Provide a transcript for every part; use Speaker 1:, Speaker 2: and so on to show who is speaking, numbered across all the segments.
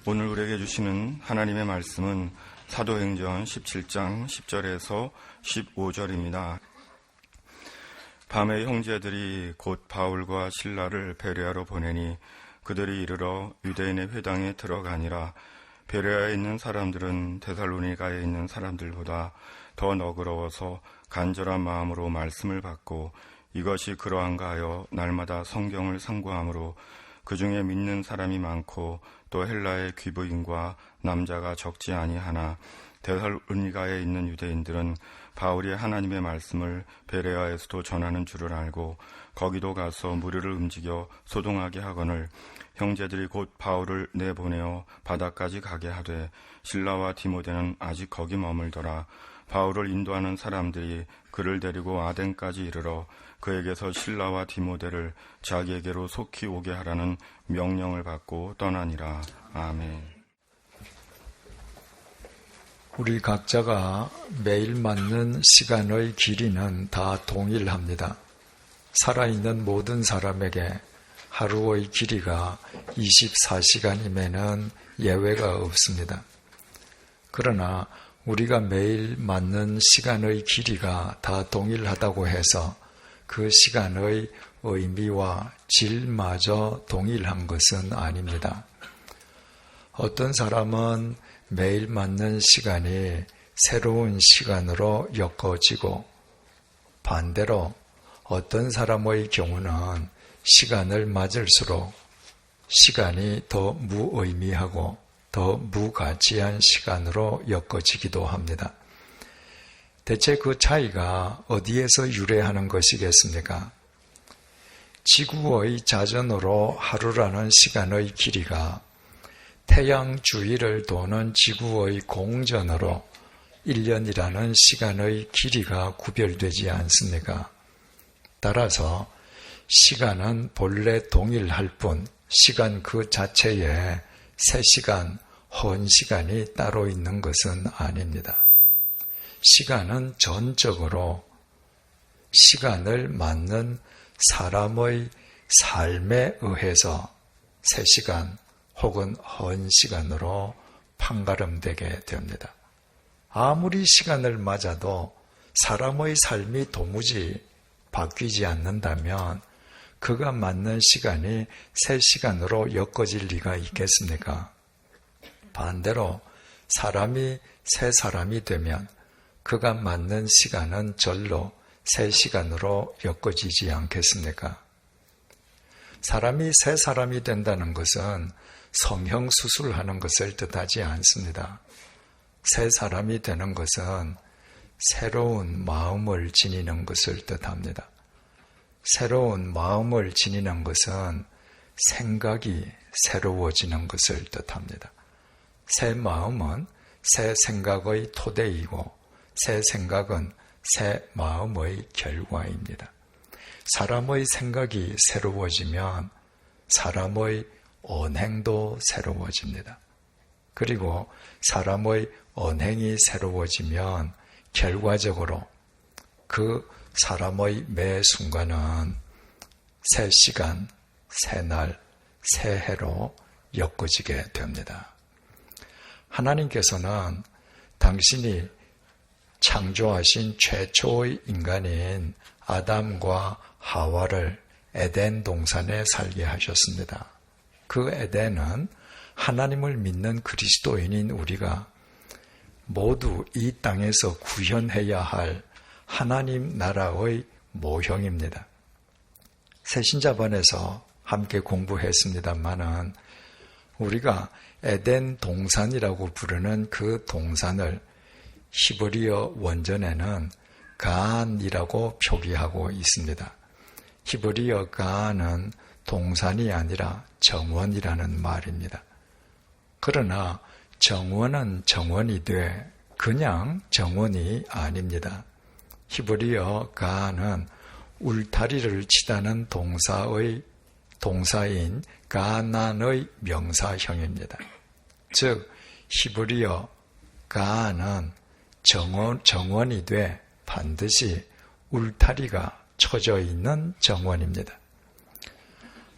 Speaker 1: 오늘 우리에게 주시는 하나님의 말씀은 사도행전 17장 10절에서 15절입니다. 밤에 형제들이 곧 바울과 실라를 베레아로 보내니 그들이 이르러 유대인의 회당에 들어가니라. 베레아에 있는 사람들은 데살로니가에 있는 사람들보다 더 너그러워서 간절한 마음으로 말씀을 받고 이것이 그러한가 하여 날마다 성경을 상고함으로 그 중에 믿는 사람이 많고 또 헬라의 귀부인과 남자가 적지 아니하나 데살로니가에 있는 유대인들은 바울이 하나님의 말씀을 베레아에서도 전하는 줄을 알고 거기도 가서 무리를 움직여 소동하게 하거늘 형제들이 곧 바울을 내보내어 바다까지 가게 하되 실라와 디모데는 아직 거기 머물더라. 바울을 인도하는 사람들이 그를 데리고 아덴까지 이르러 그에게서 실라와 디모데를 자기에게로 속히 오게 하라는 명령을 받고 떠나니라. 아멘.
Speaker 2: 우리 각자가 매일 맞는 시간의 길이는 다 동일합니다. 살아있는 모든 사람에게 하루의 길이가 24시간이면은 예외가 없습니다. 그러나 우리가 매일 맞는 시간의 길이가 다 동일하다고 해서 그 시간의 의미와 질마저 동일한 것은 아닙니다. 어떤 사람은 매일 맞는 시간이 새로운 시간으로 엮어지고 반대로 어떤 사람의 경우는 시간을 맞을수록 시간이 더 무의미하고 더 무가치한 시간으로 엮어지기도 합니다. 대체 그 차이가 어디에서 유래하는 것이겠습니까? 지구의 자전으로 하루라는 시간의 길이가 태양 주위를 도는 지구의 공전으로 1년이라는 시간의 길이가 구별되지 않습니까? 따라서 시간은 본래 동일할 뿐 시간 그 자체에 3시간, 헌 시간이 따로 있는 것은 아닙니다. 시간은 전적으로 시간을 맞는 사람의 삶에 의해서 3시간 혹은 헌 시간으로 판가름되게 됩니다. 아무리 시간을 맞아도 사람의 삶이 도무지 바뀌지 않는다면 그가 맞는 시간이 3시간으로 엮어질 리가 있겠습니까? 반대로 사람이 3사람이 되면 그가 맞는 시간은 절로 3시간으로 엮어지지 않겠습니까? 사람이 3사람이 된다는 것은 성형수술하는 것을 뜻하지 않습니다. 3사람이 되는 것은 새로운 마음을 지니는 것을 뜻합니다. 새로운 마음을 지니는 것은 생각이 새로워지는 것을 뜻합니다. 새 마음은 새 생각의 토대이고 새 생각은 새 마음의 결과입니다. 사람의 생각이 새로워지면 사람의 언행도 새로워집니다. 그리고 사람의 언행이 새로워지면 결과적으로 그 사람의 매 순간은 새 시간, 새 날, 새 해로 엮어지게 됩니다. 하나님께서는 당신이 창조하신 최초의 인간인 아담과 하와를 에덴 동산에 살게 하셨습니다. 그 에덴은 하나님을 믿는 그리스도인인 우리가 모두 이 땅에서 구현해야 할 하나님 나라의 모형입니다. 새신자반에서 함께 공부했습니다마는 우리가 에덴 동산이라고 부르는 그 동산을 히브리어 원전에는 가안이라고 표기하고 있습니다. 히브리어 가안은 동산이 아니라 정원이라는 말입니다. 그러나 정원은 정원이 돼 그냥 정원이 아닙니다. 히브리어 가안은 울타리를 치다는 동사인 가난의 명사형입니다. 즉 히브리어 가안은 정원이 돼 반드시 울타리가 쳐져 있는 정원입니다.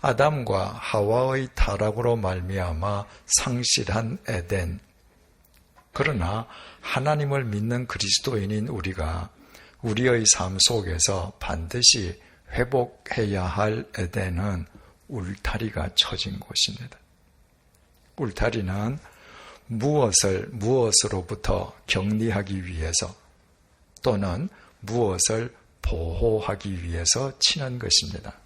Speaker 2: 아담과 하와의 타락으로 말미암아 상실한 에덴. 그러나 하나님을 믿는 그리스도인인 우리가 우리의 삶 속에서 반드시 회복해야 할 에덴은 울타리가 쳐진 곳입니다. 울타리는 무엇으로부터 격리하기 위해서 또는 무엇을 보호하기 위해서 치는 것입니다.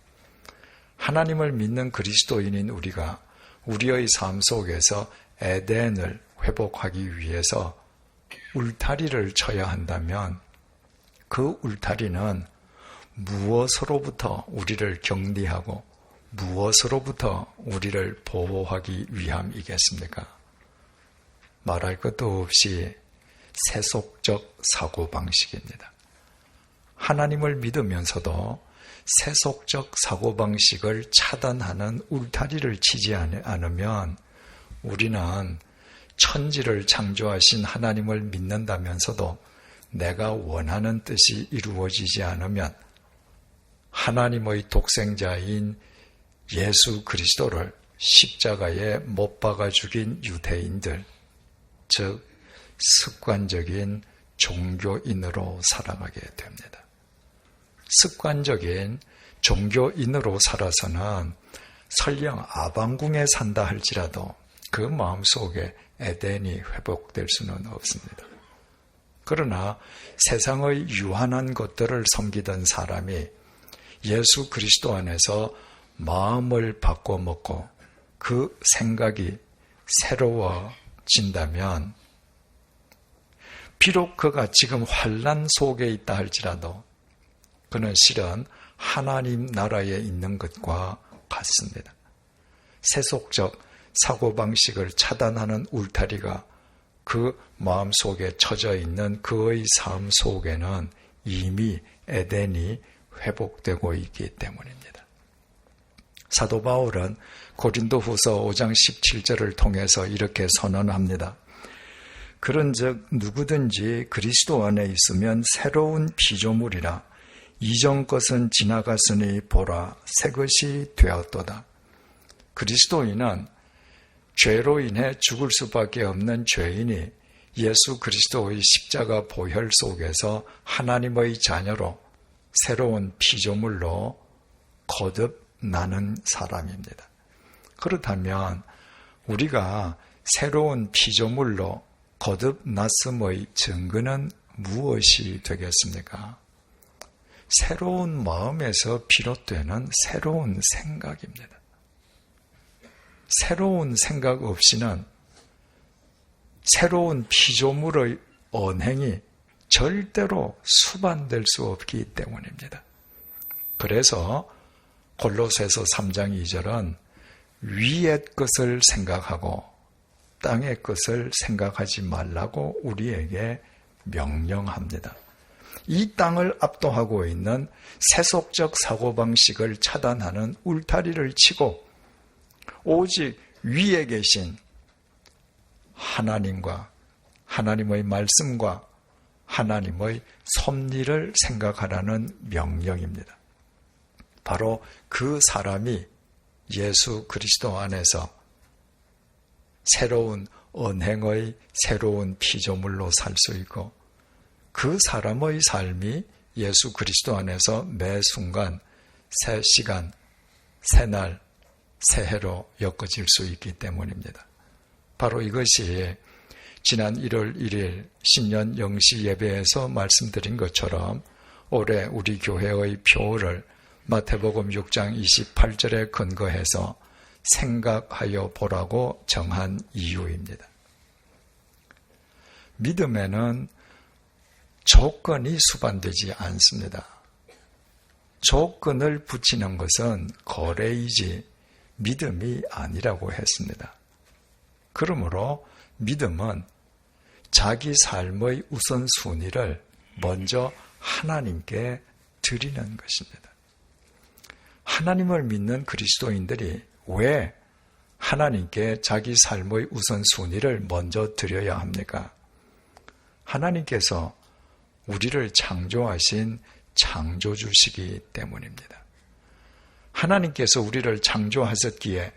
Speaker 2: 하나님을 믿는 그리스도인인 우리가 우리의 삶 속에서 에덴을 회복하기 위해서 울타리를 쳐야 한다면 그 울타리는 무엇으로부터 우리를 격리하고 무엇으로부터 우리를 보호하기 위함이겠습니까? 말할 것도 없이 세속적 사고방식입니다. 하나님을 믿으면서도 세속적 사고방식을 차단하는 울타리를 치지 않으면 우리는 천지를 창조하신 하나님을 믿는다면서도 내가 원하는 뜻이 이루어지지 않으면 하나님의 독생자인 예수 그리스도를 십자가에 못 박아 죽인 유대인들, 즉 습관적인 종교인으로 살아가게 됩니다. 습관적인 종교인으로 살아서는 설령 아방궁에 산다 할지라도 그 마음속에 에덴이 회복될 수는 없습니다. 그러나 세상의 유한한 것들을 섬기던 사람이 예수 그리스도 안에서 마음을 바꿔먹고 그 생각이 새로워진다면 비록 그가 지금 환난 속에 있다 할지라도 그는 실은 하나님 나라에 있는 것과 같습니다. 세속적 사고방식을 차단하는 울타리가 그 마음속에 쳐져 있는 그의 삶 속에는 이미 에덴이 회복되고 있기 때문입니다. 사도 바울은 고린도후서 5장 17절을 통해서 이렇게 선언합니다. 그런즉 누구든지 그리스도 안에 있으면 새로운 피조물이라 이전 것은 지나갔으니 보라 새 것이 되었도다. 그리스도인은 죄로 인해 죽을 수밖에 없는 죄인이 예수 그리스도의 십자가 보혈 속에서 하나님의 자녀로 새로운 피조물로 거듭나는 사람입니다. 그렇다면 우리가 새로운 피조물로 거듭났음의 증거는 무엇이 되겠습니까? 새로운 마음에서 비롯되는 새로운 생각입니다. 새로운 생각 없이는 새로운 피조물의 언행이 절대로 수반될 수 없기 때문입니다. 그래서 골로새서 3장 2절은 위의 것을 생각하고 땅의 것을 생각하지 말라고 우리에게 명령합니다. 이 땅을 압도하고 있는 세속적 사고방식을 차단하는 울타리를 치고 오직 위에 계신 하나님과 하나님의 말씀과 하나님의 섭리를 생각하라는 명령입니다. 바로 그 사람이 예수 그리스도 안에서 새로운 언행의 새로운 피조물로 살 수 있고 그 사람의 삶이 예수 그리스도 안에서 매 순간 새 시간, 새 날, 새 해로 엮어질 수 있기 때문입니다. 바로 이것이 지난 1월 1일 신년 영시 예배에서 말씀드린 것처럼 올해 우리 교회의 표를 마태복음 6장 28절에 근거해서 생각하여 보라고 정한 이유입니다. 믿음에는 조건이 수반되지 않습니다. 조건을 붙이는 것은 거래이지 믿음이 아니라고 했습니다. 그러므로 믿음은 자기 삶의 우선순위를 먼저 하나님께 드리는 것입니다. 하나님을 믿는 그리스도인들이 왜 하나님께 자기 삶의 우선순위를 먼저 드려야 합니까? 하나님께서 우리를 창조하신 창조주시기 때문입니다. 하나님께서 우리를 창조하셨기에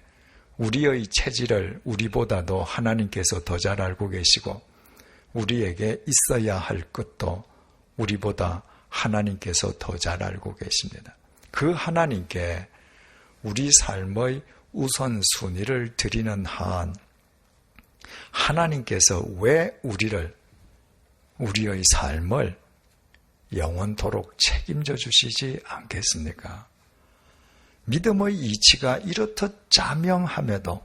Speaker 2: 우리의 체질을 우리보다도 하나님께서 더 잘 알고 계시고 우리에게 있어야 할 것도 우리보다 하나님께서 더 잘 알고 계십니다. 그 하나님께 우리 삶의 우선순위를 드리는 한 하나님께서 왜 우리의 삶을 영원토록 책임져 주시지 않겠습니까? 믿음의 이치가 이렇듯 자명함에도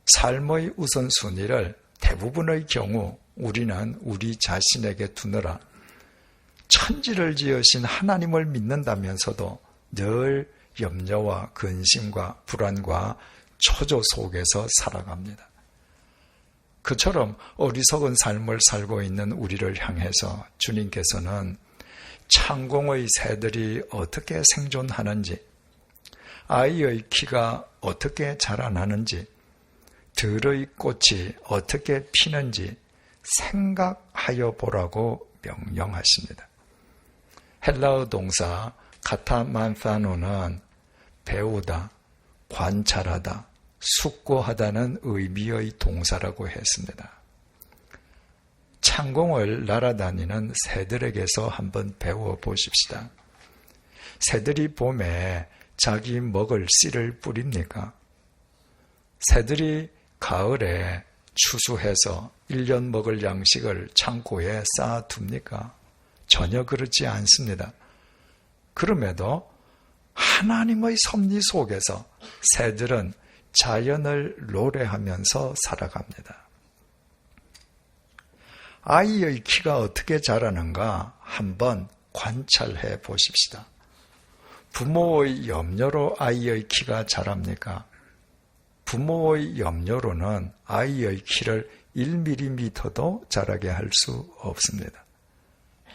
Speaker 2: 삶의 우선순위를 대부분의 경우 우리는 우리 자신에게 두느라 천지를 지으신 하나님을 믿는다면서도 늘 염려와 근심과 불안과 초조 속에서 살아갑니다. 그처럼 어리석은 삶을 살고 있는 우리를 향해서 주님께서는 창공의 새들이 어떻게 생존하는지, 아이의 키가 어떻게 자라나는지, 들의 꽃이 어떻게 피는지 생각하여 보라고 명령하십니다. 헬라어 동사 카타만타노는 배우다, 관찰하다, 숙고하다는 의미의 동사라고 했습니다. 창공을 날아다니는 새들에게서 한번 배워보십시다. 새들이 봄에 자기 먹을 씨를 뿌립니까? 새들이 가을에 추수해서 1년 먹을 양식을 창고에 쌓아둡니까? 전혀 그렇지 않습니다. 그럼에도 하나님의 섭리 속에서 새들은 자연을 노래하면서 살아갑니다. 아이의 키가 어떻게 자라는가 한번 관찰해 보십시다. 부모의 염려로 아이의 키가 자랍니까? 부모의 염려로는 아이의 키를 1mm도 자라게 할 수 없습니다.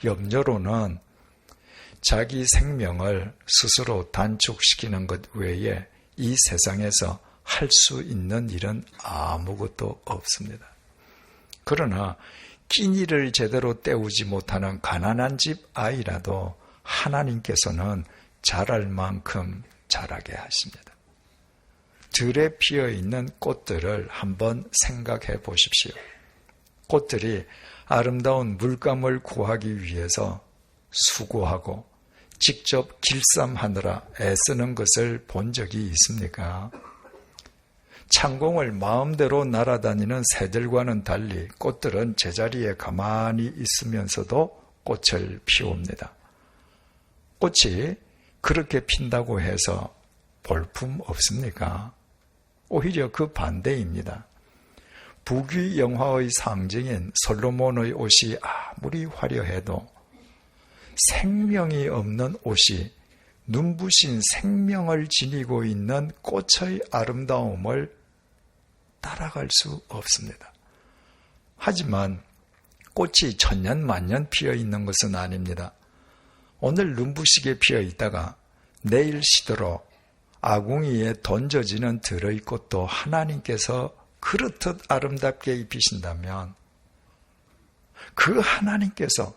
Speaker 2: 염려로는 자기 생명을 스스로 단축시키는 것 외에 이 세상에서 할 수 있는 일은 아무것도 없습니다. 그러나 끼니를 제대로 때우지 못하는 가난한 집 아이라도 하나님께서는 자랄 만큼 자라게 하십니다. 들에 피어있는 꽃들을 한번 생각해 보십시오. 꽃들이 아름다운 물감을 구하기 위해서 수고하고 직접 길쌈하느라 애쓰는 것을 본 적이 있습니까? 창공을 마음대로 날아다니는 새들과는 달리 꽃들은 제자리에 가만히 있으면서도 꽃을 피웁니다. 꽃이 그렇게 핀다고 해서 볼품 없습니까? 오히려 그 반대입니다. 부귀 영화의 상징인 솔로몬의 옷이 아무리 화려해도 생명이 없는 옷이 눈부신 생명을 지니고 있는 꽃의 아름다움을 따라갈 수 없습니다. 하지만 꽃이 천년만년 피어 있는 것은 아닙니다. 오늘 눈부시게 피어 있다가 내일 시들어 아궁이에 던져지는 들의 꽃도 하나님께서 그렇듯 아름답게 입히신다면 그 하나님께서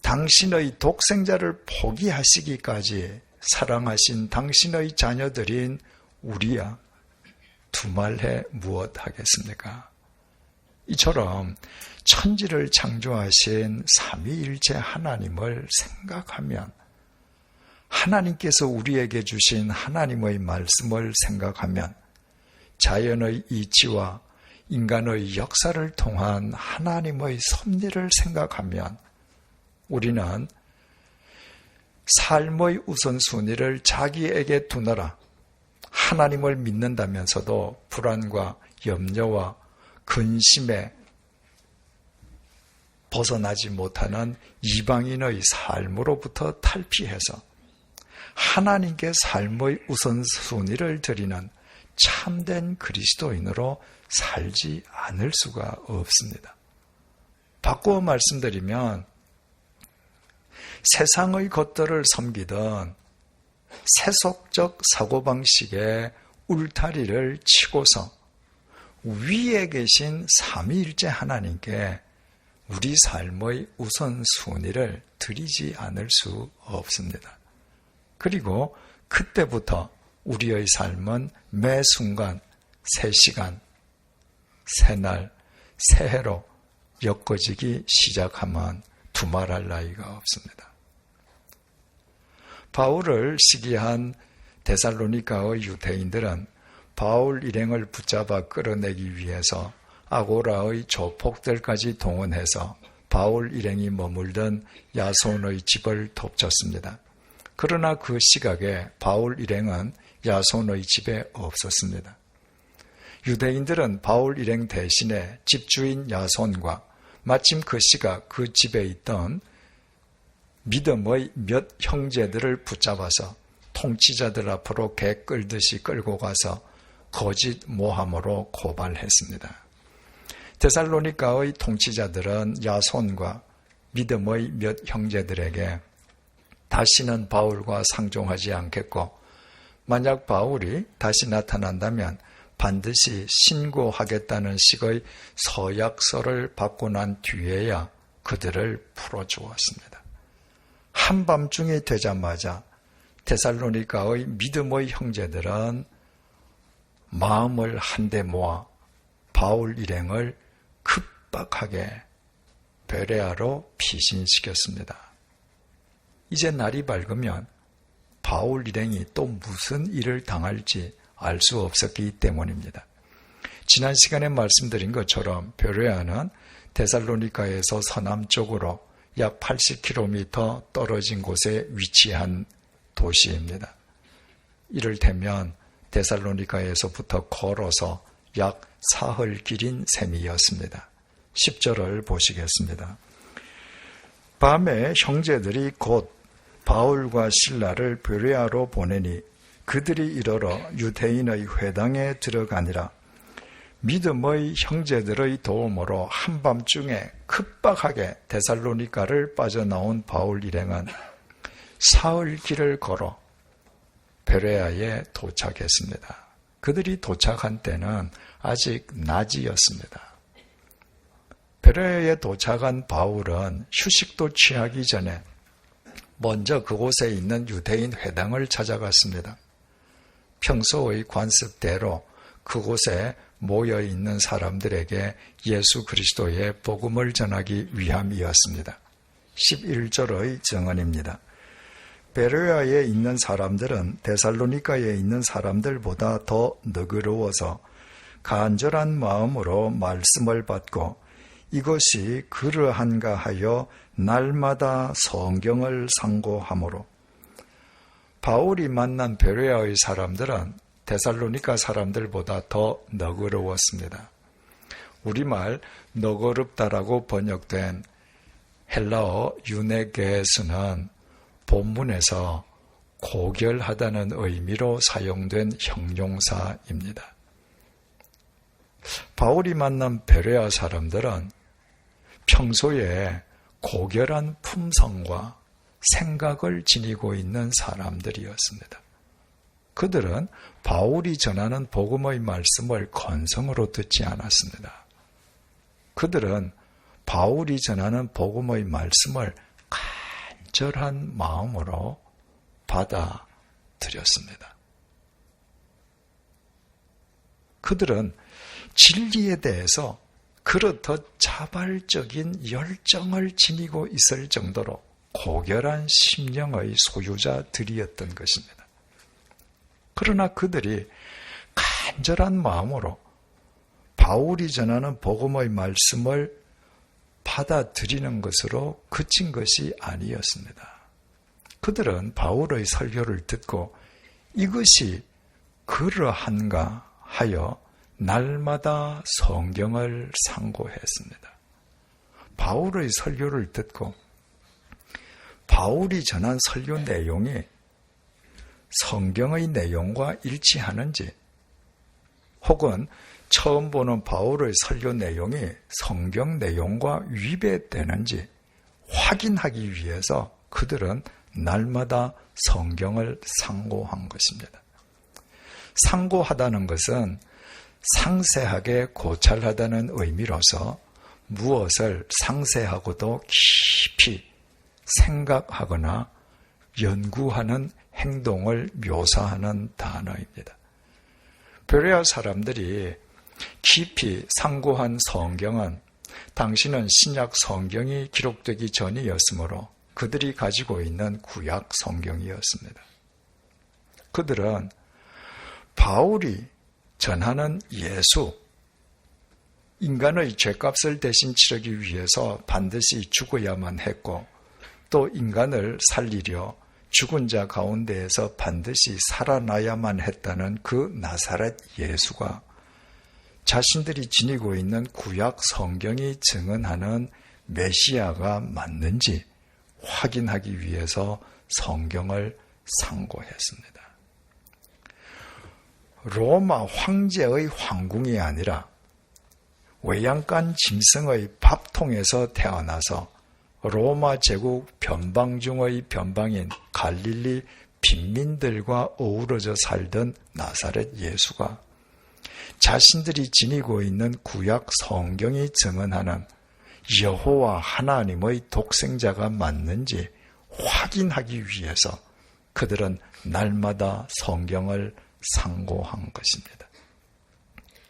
Speaker 2: 당신의 독생자를 포기하시기까지 사랑하신 당신의 자녀들인 우리야 두말해 무엇 하겠습니까? 이처럼 천지를 창조하신 삼위일체 하나님을 생각하면 하나님께서 우리에게 주신 하나님의 말씀을 생각하면 자연의 이치와 인간의 역사를 통한 하나님의 섭리를 생각하면 우리는 삶의 우선순위를 자기에게 두느라 하나님을 믿는다면서도 불안과 염려와 근심에 벗어나지 못하는 이방인의 삶으로부터 탈피해서 하나님께 삶의 우선순위를 드리는 참된 그리스도인으로 살지 않을 수가 없습니다. 바꾸어 말씀드리면 세상의 것들을 섬기던 세속적 사고방식의 울타리를 치고서 위에 계신 삼위일체 하나님께 우리 삶의 우선순위를 드리지 않을 수 없습니다. 그리고 그때부터 우리의 삶은 매 순간, 새 시간, 새 날, 새 해로 엮어지기 시작하면 두말할 나위가 없습니다. 바울을 시기한 데살로니가의 유대인들은 바울 일행을 붙잡아 끌어내기 위해서 아고라의 조폭들까지 동원해서 바울 일행이 머물던 야손의 집을 덮쳤습니다. 그러나 그 시각에 바울 일행은 야손의 집에 없었습니다. 유대인들은 바울 일행 대신에 집주인 야손과 마침 그 시각 그 집에 있던 믿음의 몇 형제들을 붙잡아서 통치자들 앞으로 개 끌듯이 끌고 가서 거짓 모함으로 고발했습니다. 데살로니가의 통치자들은 야손과 믿음의 몇 형제들에게 다시는 바울과 상종하지 않겠고 만약 바울이 다시 나타난다면 반드시 신고하겠다는 식의 서약서를 받고 난 뒤에야 그들을 풀어주었습니다. 한밤중이 되자마자 데살로니가의 믿음의 형제들은 마음을 한데 모아 바울 일행을 급박하게 베레아로 피신시켰습니다. 이제 날이 밝으면 바울 일행이 또 무슨 일을 당할지 알 수 없었기 때문입니다. 지난 시간에 말씀드린 것처럼 베레아는 데살로니가에서 서남쪽으로 약 80km 떨어진 곳에 위치한 도시입니다. 이를테면 데살로니가에서부터 걸어서 약 사흘 길인 셈이었습니다. 10절을 보시겠습니다. 밤에 형제들이 곧 바울과 실라를 베레아로 보내니 그들이 이르러 유대인의 회당에 들어가니라. 믿음의 형제들의 도움으로 한밤중에 급박하게 데살로니가를 빠져나온 바울 일행은 사흘 길을 걸어 베레아에 도착했습니다. 그들이 도착한 때는 아직 낮이었습니다. 베레아에 도착한 바울은 휴식도 취하기 전에 먼저 그곳에 있는 유대인 회당을 찾아갔습니다. 평소의 관습대로 그곳에 모여있는 사람들에게 예수 그리스도의 복음을 전하기 위함이었습니다. 11절의 증언입니다. 베레아에 있는 사람들은 데살로니가에 있는 사람들보다 더 너그러워서 간절한 마음으로 말씀을 받고 이것이 그러한가 하여 날마다 성경을 상고하므로 바울이 만난 베레아의 사람들은 데살로니가 사람들보다 더 너그러웠습니다. 우리말 너그럽다라고 번역된 헬라어 유네게스는 본문에서 고결하다는 의미로 사용된 형용사입니다. 바울이 만난 베레아 사람들은 평소에 고결한 품성과 생각을 지니고 있는 사람들이었습니다. 그들은 바울이 전하는 복음의 말씀을 건성으로 듣지 않았습니다. 그들은 바울이 전하는 복음의 말씀을 간절한 마음으로 받아들였습니다. 그들은 진리에 대해서 그렇듯 자발적인 열정을 지니고 있을 정도로 고결한 심령의 소유자들이었던 것입니다. 그러나 그들이 간절한 마음으로 바울이 전하는 복음의 말씀을 받아들이는 것으로 그친 것이 아니었습니다. 그들은 바울의 설교를 듣고 이것이 그러한가 하여 날마다 성경을 상고했습니다. 바울의 설교를 듣고 바울이 전한 설교 내용이 성경의 내용과 일치하는지 혹은 처음 보는 바울의 설교 내용이 성경 내용과 위배되는지 확인하기 위해서 그들은 날마다 성경을 상고한 것입니다. 상고하다는 것은 상세하게 고찰하다는 의미로서 무엇을 상세하고도 깊이 생각하거나 연구하는 행동을 묘사하는 단어입니다. 베레아 사람들이 깊이 상고한 성경은 당시는 신약 성경이 기록되기 전이었으므로 그들이 가지고 있는 구약 성경이었습니다. 그들은 바울이 전하는 예수, 인간의 죄값을 대신 치르기 위해서 반드시 죽어야만 했고 또 인간을 살리려 죽은 자 가운데에서 반드시 살아나야만 했다는 그 나사렛 예수가 자신들이 지니고 있는 구약 성경이 증언하는 메시아가 맞는지 확인하기 위해서 성경을 상고했습니다. 로마 황제의 황궁이 아니라 외양간 짐승의 밥통에서 태어나서 로마 제국 변방 중의 변방인 갈릴리 빈민들과 어우러져 살던 나사렛 예수가 자신들이 지니고 있는 구약 성경이 증언하는 여호와 하나님의 독생자가 맞는지 확인하기 위해서 그들은 날마다 성경을 상고한 것입니다.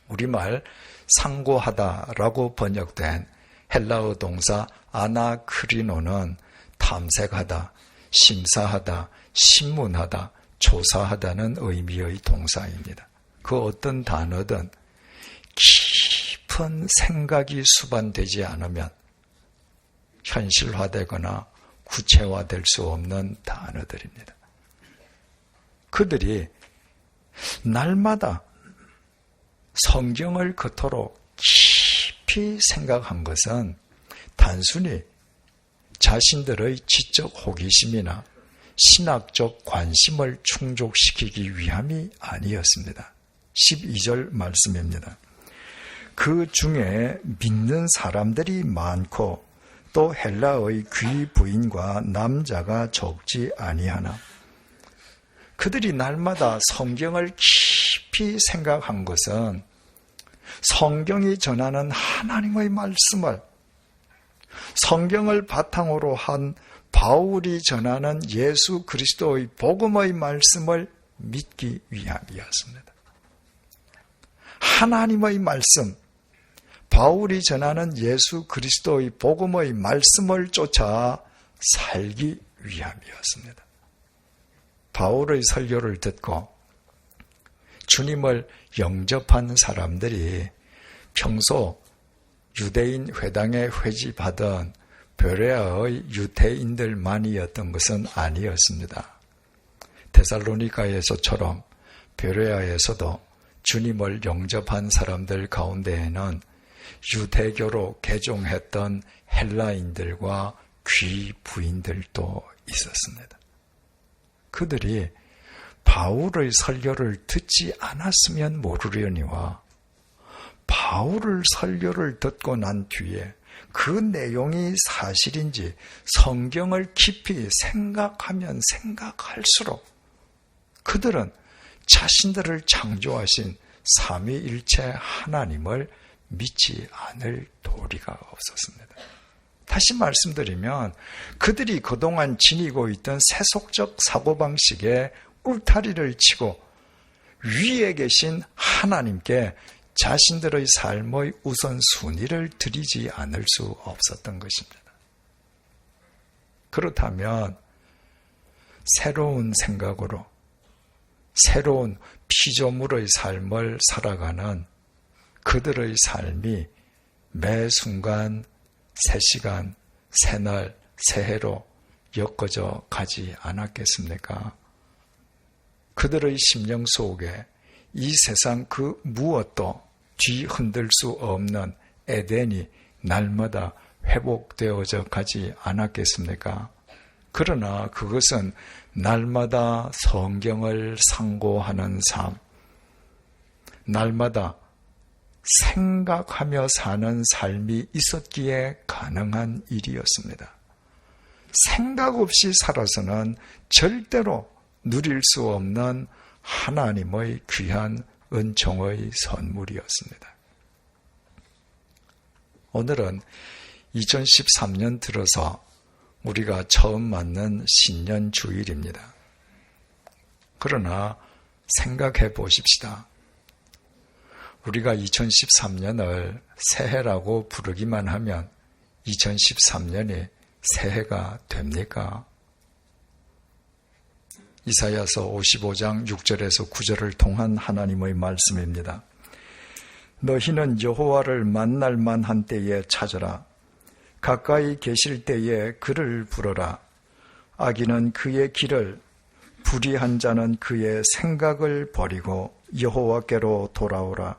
Speaker 2: 우리말 상고하다라고 번역된 헬라어 동사 아나크리노는 탐색하다, 심사하다, 신문하다, 조사하다는 의미의 동사입니다. 그 어떤 단어든 깊은 생각이 수반되지 않으면 현실화되거나 구체화될 수 없는 단어들입니다. 그들이 날마다 성경을 그토록 깊이 생각한 것은 단순히 자신들의 지적 호기심이나 신학적 관심을 충족시키기 위함이 아니었습니다. 12절 말씀입니다. 그 중에 믿는 사람들이 많고 또 헬라의 귀부인과 남자가 적지 아니하나 그들이 날마다 성경을 깊이 생각한 것은 성경이 전하는 하나님의 말씀을 성경을 바탕으로 한 바울이 전하는 예수 그리스도의 복음의 말씀을 믿기 위함이었습니다. 하나님의 말씀, 바울이 전하는 예수 그리스도의 복음의 말씀을 쫓아 살기 위함이었습니다. 바울의 설교를 듣고 주님을 영접한 사람들이 평소 유대인 회당에 회집하던 베레아의 유대인들만이었던 것은 아니었습니다. 데살로니가에서처럼 베레아에서도 주님을 영접한 사람들 가운데에는 유대교로 개종했던 헬라인들과 귀부인들도 있었습니다. 그들이 바울의 설교를 듣지 않았으면 모르려니와 바울의 설교를 듣고 난 뒤에 그 내용이 사실인지 성경을 깊이 생각하면 생각할수록 그들은 자신들을 창조하신 삼위일체 하나님을 믿지 않을 도리가 없었습니다. 다시 말씀드리면 그들이 그동안 지니고 있던 세속적 사고방식에 울타리를 치고 위에 계신 하나님께 자신들의 삶의 우선순위를 드리지 않을 수 없었던 것입니다. 그렇다면 새로운 생각으로 새로운 피조물의 삶을 살아가는 그들의 삶이 매 순간 새 시간, 새 날, 새해로 엮어져 가지 않았겠습니까? 그들의 심령 속에 이 세상 그 무엇도 뒤흔들 수 없는 에덴이 날마다 회복되어져 가지 않았겠습니까? 그러나 그것은 날마다 성경을 상고하는 삶, 날마다 생각하며 사는 삶이 있었기에 가능한 일이었습니다. 생각 없이 살아서는 절대로 누릴 수 없는 하나님의 귀한 은총의 선물이었습니다. 오늘은 2013년 들어서 우리가 처음 맞는 신년 주일입니다. 그러나 생각해 보십시다. 우리가 2013년을 새해라고 부르기만 하면 2013년이 새해가 됩니까? 이사야서 55장 6절에서 9절을 통한 하나님의 말씀입니다. 너희는 여호와를 만날 만한 때에 찾으라. 가까이 계실 때에 그를 부르라. 악인은 그의 길을, 불의한 자는 그의 생각을 버리고 여호와께로 돌아오라.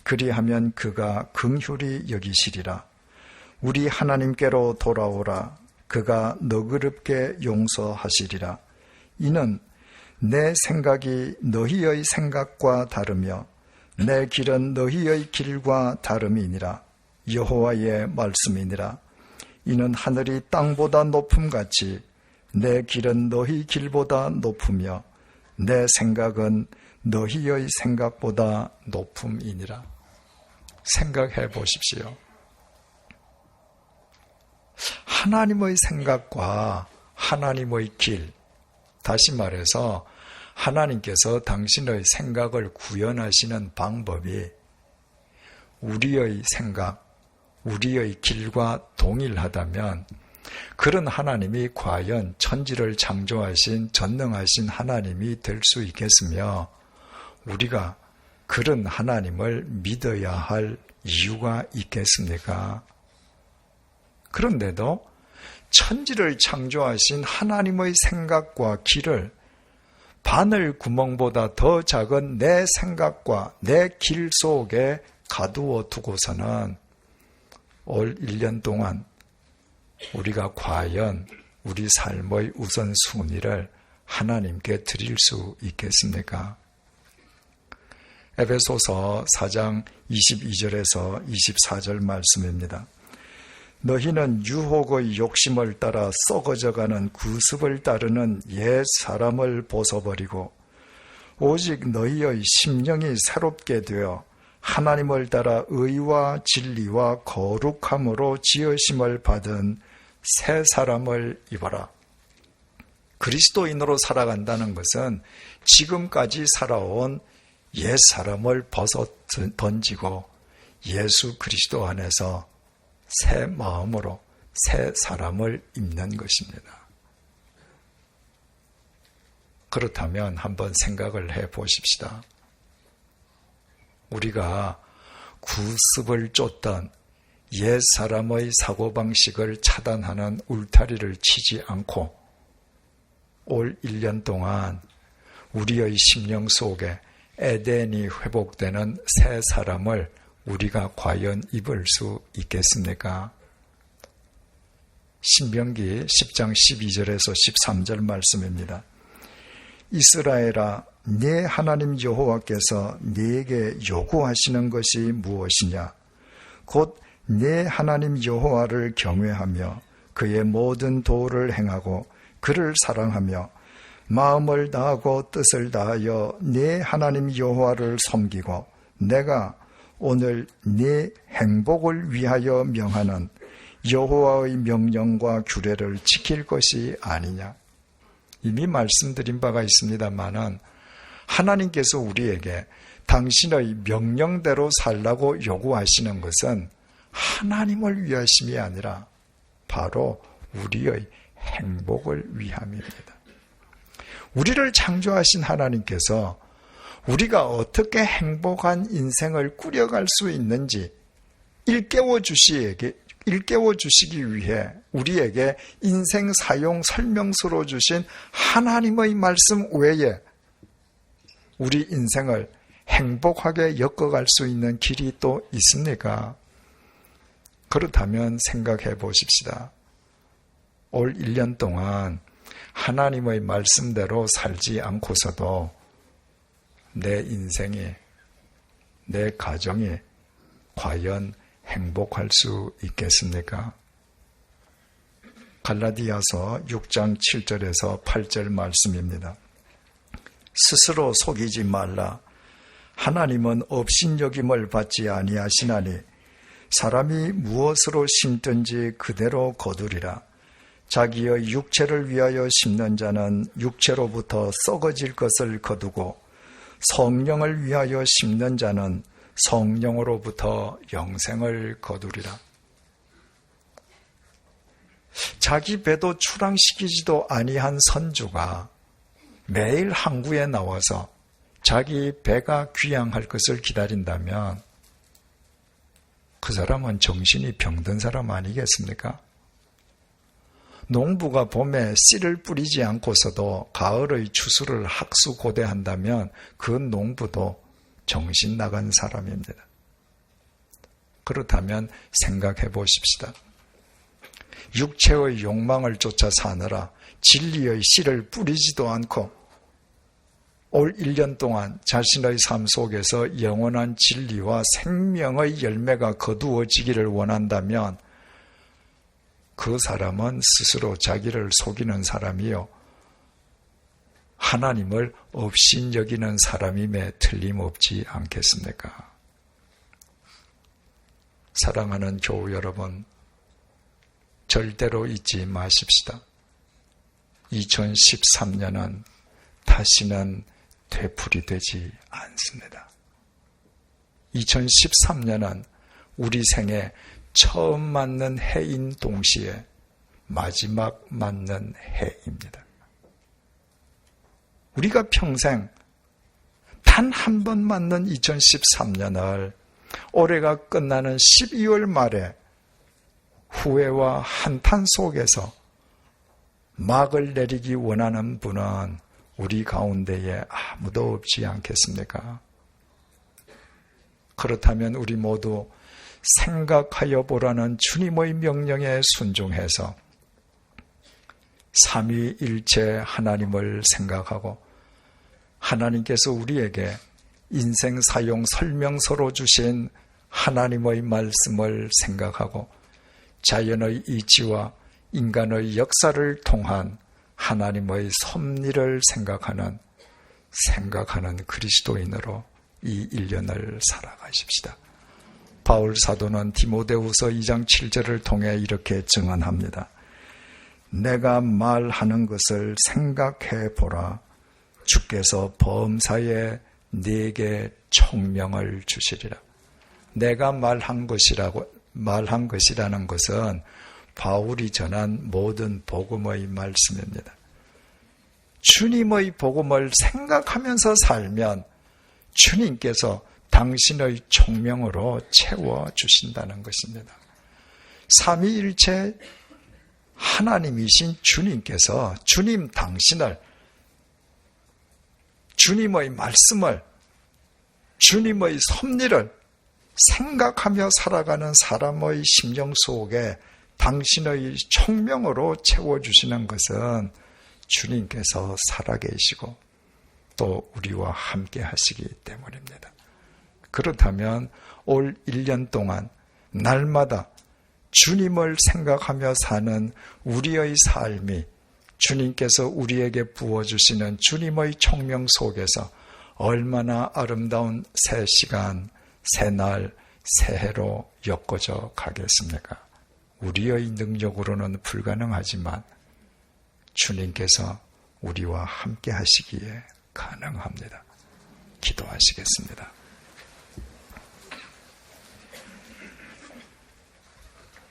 Speaker 2: 그리하면 그가 긍휼히 여기시리라. 우리 하나님께로 돌아오라. 그가 너그럽게 용서하시리라. 이는 내 생각이 너희의 생각과 다르며 내 길은 너희의 길과 다름이니라. 여호와의 말씀이니라. 이는 하늘이 땅보다 높음같이 내 길은 너희 길보다 높으며 내 생각은 너희의 생각보다 높음이니라. 생각해 보십시오. 하나님의 생각과 하나님의 길, 다시 말해서 하나님께서 당신의 생각을 구현하시는 방법이 우리의 생각, 우리의 길과 동일하다면 그런 하나님이 과연 천지를 창조하신 전능하신 하나님이 될 수 있겠으며 우리가 그런 하나님을 믿어야 할 이유가 있겠습니까? 그런데도 천지를 창조하신 하나님의 생각과 길을 바늘 구멍보다 더 작은 내 생각과 내 길 속에 가두어 두고서는 올 1년 동안 우리가 과연 우리 삶의 우선순위를 하나님께 드릴 수 있겠습니까? 에베소서 4장 22절에서 24절 말씀입니다. 너희는 유혹의 욕심을 따라 썩어져가는 구습을 따르는 옛 사람을 벗어버리고 오직 너희의 심령이 새롭게 되어 하나님을 따라 의와 진리와 거룩함으로 지으심을 받은 새 사람을 입어라. 그리스도인으로 살아간다는 것은 지금까지 살아온 옛 사람을 벗어 던지고 예수 그리스도 안에서 새 마음으로 새 사람을 입는 것입니다. 그렇다면 한번 생각을 해 보십시다. 우리가 구습을 쫓던 옛 사람의 사고방식을 차단하는 울타리를 치지 않고 올 1년 동안 우리의 심령 속에 에덴이 회복되는 새 사람을 우리가 과연 입을 수 있겠습니까? 신명기 10장 12절에서 13절 말씀입니다. 이스라엘아, 네 하나님 여호와께서 네게 요구하시는 것이 무엇이냐? 곧 네 하나님 여호와를 경외하며 그의 모든 도를 행하고 그를 사랑하며 마음을 다하고 뜻을 다하여 네 하나님 여호와를 섬기고 내가 오늘 네 행복을 위하여 명하는 여호와의 명령과 규례를 지킬 것이 아니냐. 이미 말씀드린 바가 있습니다마는 하나님께서 우리에게 당신의 명령대로 살라고 요구하시는 것은 하나님을 위하심이 아니라 바로 우리의 행복을 위함입니다. 우리를 창조하신 하나님께서 우리가 어떻게 행복한 인생을 꾸려갈 수 있는지 일깨워 주시기 위해 우리에게 인생 사용 설명서로 주신 하나님의 말씀 외에 우리 인생을 행복하게 엮어갈 수 있는 길이 또 있습니까? 그렇다면 생각해 보십시다. 올 1년 동안 하나님의 말씀대로 살지 않고서도 내 인생이, 내 가정이 과연 행복할 수 있겠습니까? 갈라디아서 6장 7절에서 8절 말씀입니다. 스스로 속이지 말라. 하나님은 업신여김을 받지 아니하시나니 사람이 무엇으로 심든지 그대로 거두리라. 자기의 육체를 위하여 심는 자는 육체로부터 썩어질 것을 거두고 성령을 위하여 심는 자는 성령으로부터 영생을 거두리라. 자기 배도 출항시키지도 아니한 선주가 매일 항구에 나와서 자기 배가 귀향할 것을 기다린다면 그 사람은 정신이 병든 사람 아니겠습니까? 농부가 봄에 씨를 뿌리지 않고서도 가을의 추수를 학수고대한다면 그 농부도 정신 나간 사람입니다. 그렇다면 생각해 보십시다. 육체의 욕망을 쫓아 사느라 진리의 씨를 뿌리지도 않고 올 1년 동안 자신의 삶 속에서 영원한 진리와 생명의 열매가 거두어지기를 원한다면 그 사람은 스스로 자기를 속이는 사람이요, 하나님을 업신여기는 사람임에 틀림없지 않겠습니까? 사랑하는 교우 여러분, 절대로 잊지 마십시다. 2013년은 다시는 되풀이되지 않습니다. 2013년은 우리 생에 처음 맞는 해인 동시에 마지막 맞는 해입니다. 우리가 평생 단 한 번 맞는 2013년을 올해가 끝나는 12월 말에 후회와 한탄 속에서 막을 내리기 원하는 분은 우리 가운데에 아무도 없지 않겠습니까? 그렇다면 우리 모두 생각하여 보라는 주님의 명령에 순종해서 삼위일체 하나님을 생각하고 하나님께서 우리에게 인생 사용 설명서로 주신 하나님의 말씀을 생각하고 자연의 이치와 인간의 역사를 통한 하나님의 섭리를 생각하는 그리스도인으로 이 1년을 살아가십시다. 바울 사도는 디모데후서 2장 7절을 통해 이렇게 증언합니다. 내가 말하는 것을 생각해 보라. 주께서 범사에 네게 총명을 주시리라. 내가 말한 것이라는 것은 바울이 전한 모든 복음의 말씀입니다. 주님의 복음을 생각하면서 살면 주님께서 당신의 총명으로 채워주신다는 것입니다. 삼위일체 하나님이신 주님께서 당신을, 주님의 말씀을, 주님의 섭리를 생각하며 살아가는 사람의 심령 속에 당신의 총명으로 채워주시는 것은 주님께서 살아계시고 또 우리와 함께 하시기 때문입니다. 그렇다면 올 1년 동안 날마다 주님을 생각하며 사는 우리의 삶이 주님께서 우리에게 부어주시는 주님의 총명 속에서 얼마나 아름다운 새 시간, 새 날, 새 해로 엮어져 가겠습니까? 우리의 능력으로는 불가능하지만 주님께서 우리와 함께 하시기에 가능합니다. 기도하시겠습니다.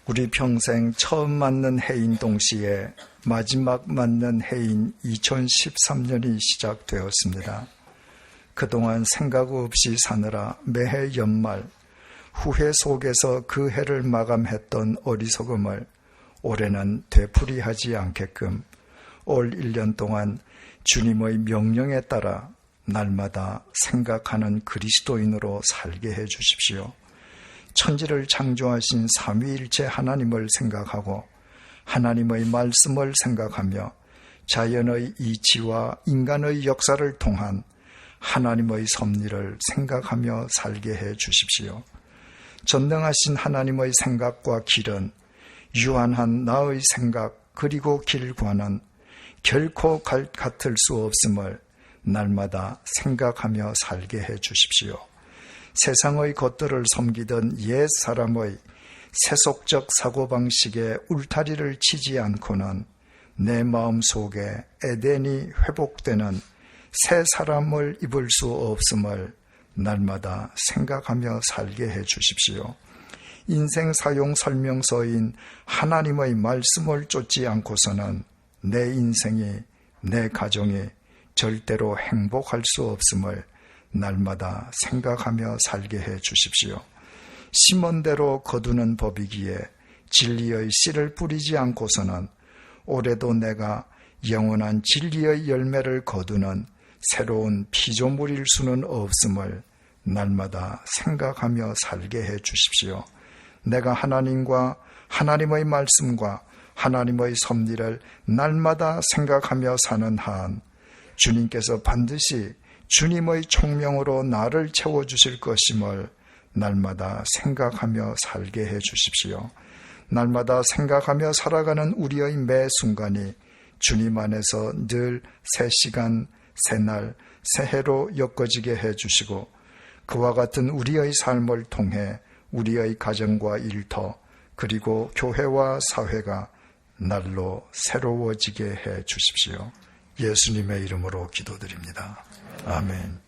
Speaker 2: 우리 평생 처음 맞는 해인 동시에 마지막 맞는 해인 2013년이 시작되었습니다. 그동안 생각 없이 사느라 매해 연말 후회 속에서 그 해를 마감했던 어리석음을 올해는 되풀이하지 않게끔 올 1년 동안 주님의 명령에 따라 날마다 생각하는 그리스도인으로 살게 해 주십시오. 천지를 창조하신 삼위일체 하나님을 생각하고 하나님의 말씀을 생각하며 자연의 이치와 인간의 역사를 통한 하나님의 섭리를 생각하며 살게 해 주십시오. 전능하신 하나님의 생각과 길은 유한한 나의 생각 그리고 길과는 결코 같을 수 없음을 날마다 생각하며 살게 해 주십시오. 세상의 것들을 섬기던 옛 사람의 세속적 사고방식에 울타리를 치지 않고는 내 마음속에 에덴이 회복되는 새 사람을 입을 수 없음을 날마다 생각하며 살게 해 주십시오. 인생 사용 설명서인 하나님의 말씀을 쫓지 않고서는 내 인생이, 내 가정이 절대로 행복할 수 없음을 날마다 생각하며 살게 해 주십시오. 심은 대로 거두는 법이기에 진리의 씨를 뿌리지 않고서는 올해도 내가 영원한 진리의 열매를 거두는 새로운 피조물일 수는 없음을 날마다 생각하며 살게 해 주십시오. 내가 하나님과 하나님의 말씀과 하나님의 섭리를 날마다 생각하며 사는 한 주님께서 반드시 주님의 총명으로 나를 채워주실 것임을 날마다 생각하며 살게 해 주십시오. 날마다 생각하며 살아가는 우리의 매 순간이 주님 안에서 늘 새 시간, 새 날, 새 해로 엮어지게 해 주시고 그와 같은 우리의 삶을 통해 우리의 가정과 일터 그리고 교회와 사회가 날로 새로워지게 해 주십시오. 예수님의 이름으로 기도드립니다. 아멘.